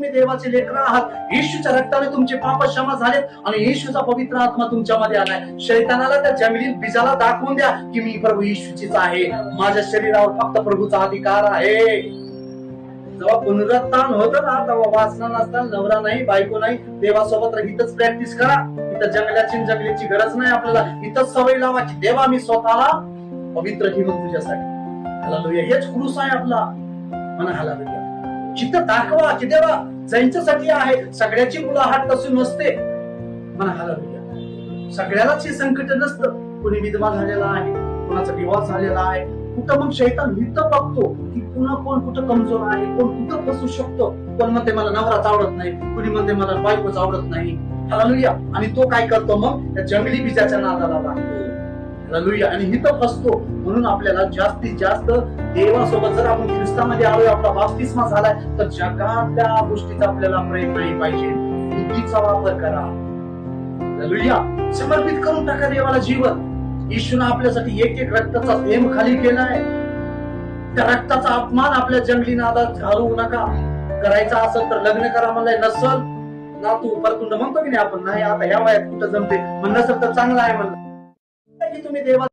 तुम्ही देवाचे लेकरं आहात. येशूच्या रक्ताने तुमचे पाप क्षमा झालेत आणि येशूचा पवित्र आत्मा तुमच्यामध्ये आलाय. शैतानाला त्या जंगली बीजाला दाखवून द्या की मी प्रभू येशूचीच आहे, माझ्या शरीरावर फक्त प्रभूचा अधिकार आहे. जेव्हा पुनरुत्थान होतं ना तेव्हा वासना नसताना, नवरा नाही, बायको नाही, देवासोबत इथंच प्रॅक्टिस करा. इथं जंगल्याची गरज नाही आपल्याला. इथंच सवय लावा की देवा मी स्वतःला पवित्र ठेवून तुझ्यासाठी. हालेलुया. हेच क्रूस आहे आपला. म्हणा हालेलुया. जिथं दाखवा की देवा ज्यांच्यासाठी आहे. सगळ्याची मुलाहाट तशी नसते. म्हणा हालेलुया. सगळ्यालाच हे संकट नसतं. कोणी विधवा झालेला आहे, कोणाचा डिवॉर्स झालेला आहे. कुठं मग शैतान इथं बघतो की पुन्हा कोण कुठं कमजोर आहे, कोण कुठं फसू शकतो. कोण म्हणते मला नवराच आवडत नाही, कुणी म्हणते मला बायकोच आवडत नाही. हालेलुया. आणि तो काय करतो मग त्या जंगली बीजाच्या नादाला लागतो. हालेलुया. आणि इथं फसतो. म्हणून आपल्याला जास्तीत जास्त देवासोबत जर आपण ख्रिस्तामध्ये आलोय, आपला बाप्तिस्मा झालाय, तर जगातल्या गोष्टीचा आपल्याला प्रयत्न नाही पाहिजे. बुद्धीचा वापर करा. हालेलुया. समर्पित करून टाका देवाला जीवन. येशूने आपल्यासाठी एक एक रक्ताचा थेंब खाली केलाय. त्या रक्ताचा अपमान आपल्या जंगली नादात घालवू नका. करायचा असेल तर लग्न करा म्हणलंय, नसल ना तू परतुंड म्हणतो की नाही आपण, नाही आता ह्या वयात कुठं जमते, म्हणलं तर चांगलं आहे म्हणलं की तुम्ही देवा